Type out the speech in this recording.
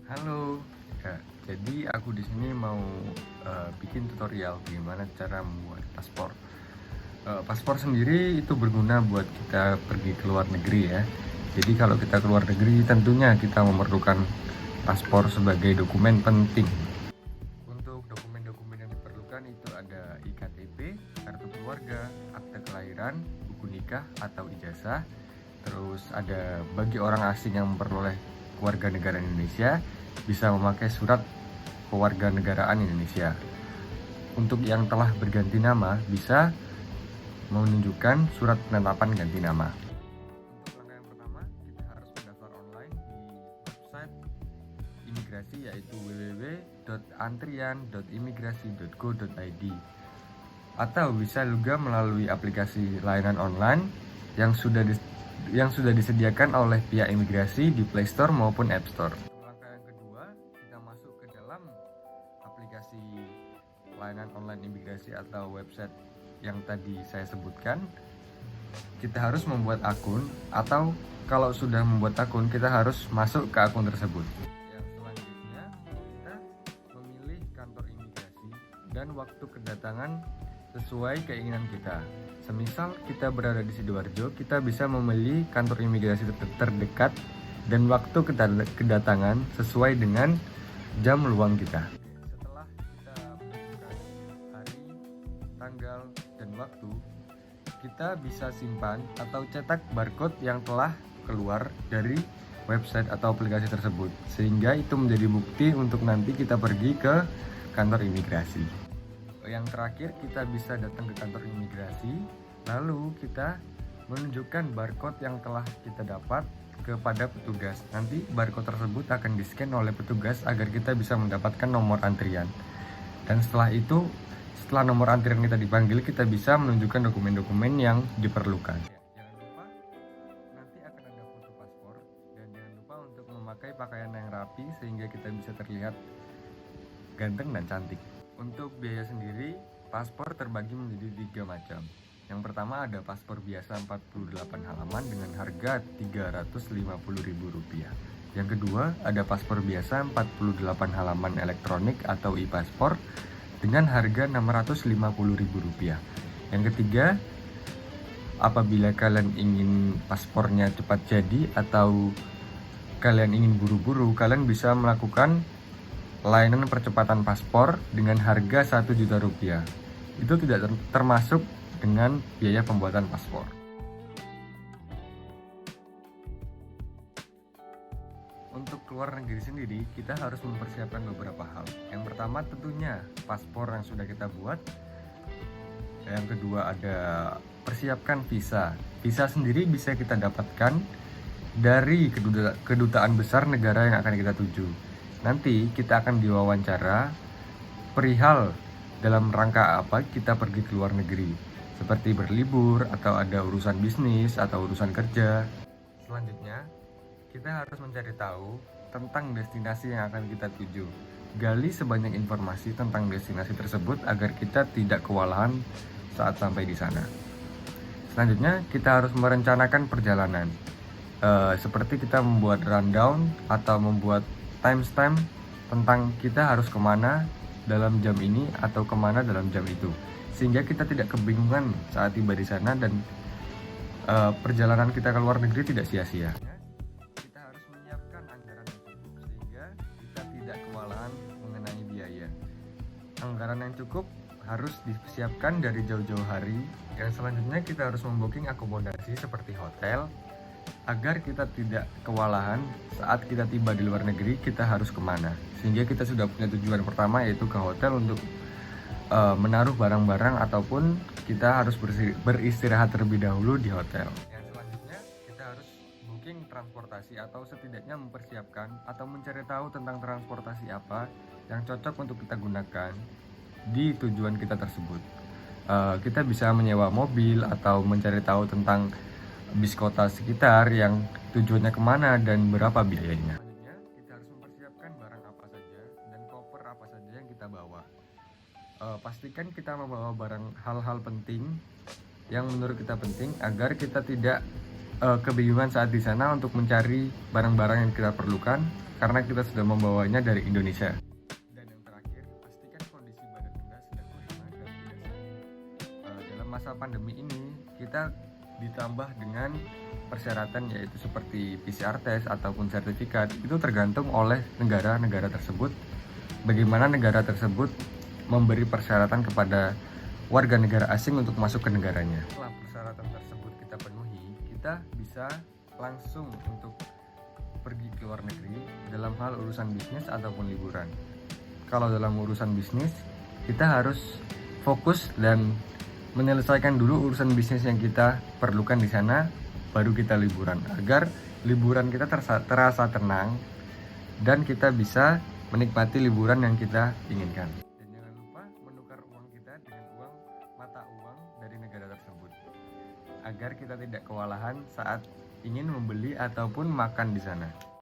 Halo, ya, jadi aku di sini mau bikin tutorial gimana cara membuat paspor. Paspor sendiri itu berguna buat kita pergi ke luar negeri ya. Jadi kalau kita keluar negeri tentunya kita memerlukan paspor sebagai dokumen penting. Untuk dokumen-dokumen yang diperlukan itu ada IKTP, kartu keluarga, akte kelahiran, buku nikah atau ijazah. Terus ada bagi orang asing yang memperoleh warga negara Indonesia bisa memakai surat kewarganegaraan Indonesia. Untuk yang telah berganti nama bisa menunjukkan surat penetapan ganti nama. Untuk langkah yang pertama, kita harus mendaftar online di website imigrasi yaitu www.antrian.imigrasi.go.id atau bisa juga melalui aplikasi layanan online yang sudah disediakan oleh pihak imigrasi di Play Store maupun App Store. Langkah yang kedua, kita masuk ke dalam aplikasi layanan online imigrasi atau website yang tadi saya sebutkan. Kita harus membuat akun, atau kalau sudah membuat akun, kita harus masuk ke akun tersebut. Yang selanjutnya, kita memilih kantor imigrasi dan waktu kedatangan sesuai keinginan kita. Semisal kita berada di Sidoarjo, kita bisa memilih kantor imigrasi terdekat dan waktu kedatangan sesuai dengan jam luang kita. Setelah kita menentukan hari, tanggal, dan waktu, kita bisa simpan atau cetak barcode yang telah keluar dari website atau aplikasi tersebut, sehingga itu menjadi bukti untuk nanti kita pergi ke kantor imigrasi. Yang terakhir, kita bisa datang ke kantor imigrasi, lalu kita menunjukkan barcode yang telah kita dapat kepada petugas. Nanti barcode tersebut akan di-scan oleh petugas agar kita bisa mendapatkan nomor antrian. Dan setelah itu, setelah nomor antrian kita dipanggil, kita bisa menunjukkan dokumen-dokumen yang diperlukan. Jangan lupa, nanti akan ada foto paspor, dan jangan lupa untuk memakai pakaian yang rapi sehingga kita bisa terlihat ganteng dan cantik. Untuk biaya sendiri, paspor terbagi menjadi 3 macam. Yang pertama ada paspor biasa 48 halaman dengan harga Rp350.000. Yang kedua ada paspor biasa 48 halaman elektronik atau e-paspor dengan harga Rp650.000. Yang ketiga, apabila kalian ingin paspornya cepat jadi atau kalian ingin buru-buru, kalian bisa melakukan layanan percepatan paspor dengan harga Rp1.000.000. Itu tidak termasuk dengan biaya pembuatan paspor. Untuk keluar negeri sendiri, kita harus mempersiapkan beberapa hal. Yang pertama tentunya paspor yang sudah kita buat. Yang kedua ada persiapkan visa. Visa sendiri bisa kita dapatkan dari kedutaan besar negara yang akan kita tuju. Nanti kita akan diwawancara perihal dalam rangka apa kita pergi ke luar negeri, seperti berlibur atau ada urusan bisnis atau urusan kerja. Selanjutnya, kita harus mencari tahu tentang destinasi yang akan kita tuju. Gali sebanyak informasi tentang destinasi tersebut agar kita tidak kewalahan saat sampai di sana. Selanjutnya, kita harus merencanakan perjalanan. Seperti kita membuat rundown atau membuat timestamp tentang kita harus kemana dalam jam ini atau kemana dalam jam itu, sehingga kita tidak kebingungan saat tiba di sana dan perjalanan kita ke luar negeri tidak sia-sia. Kita harus menyiapkan anggaran yang cukup sehingga kita tidak kewalahan mengenai biaya. Anggaran yang cukup harus disiapkan dari jauh-jauh hari. Yang selanjutnya kita harus membooking akomodasi seperti hotel, agar kita tidak kewalahan saat kita tiba di luar negeri kita harus kemana, sehingga kita sudah punya tujuan pertama yaitu ke hotel untuk menaruh barang-barang ataupun kita harus beristirahat terlebih dahulu di hotel. Yang selanjutnya kita harus booking transportasi atau setidaknya mempersiapkan atau mencari tahu tentang transportasi apa yang cocok untuk kita gunakan di tujuan kita tersebut. Kita bisa menyewa mobil atau mencari tahu tentang bis kota sekitar yang tujuannya kemana dan berapa biayanya. Selanjutnya, kita harus mempersiapkan barang apa saja dan koper apa saja yang kita bawa. Pastikan kita membawa barang hal-hal penting yang menurut kita penting agar kita tidak kebingungan saat di sana untuk mencari barang-barang yang kita perlukan karena kita sudah membawanya dari Indonesia. Dan yang terakhir, pastikan kondisi badan Anda sedang prima dan tidak sakit. Dalam masa pandemi ini, kita ditambah dengan persyaratan yaitu seperti PCR test ataupun sertifikat. Itu tergantung oleh negara-negara tersebut, bagaimana negara tersebut memberi persyaratan kepada warga negara asing untuk masuk ke negaranya. Setelah persyaratan tersebut kita penuhi, kita bisa langsung untuk pergi ke luar negeri dalam hal urusan bisnis ataupun liburan. Kalau dalam urusan bisnis, kita harus fokus dan menyelesaikan dulu urusan bisnis yang kita perlukan di sana, baru kita liburan, agar liburan kita terasa tenang dan kita bisa menikmati liburan yang kita inginkan. Dan jangan lupa menukar uang kita dengan uang mata uang dari negara tersebut, agar kita tidak kewalahan saat ingin membeli ataupun makan di sana.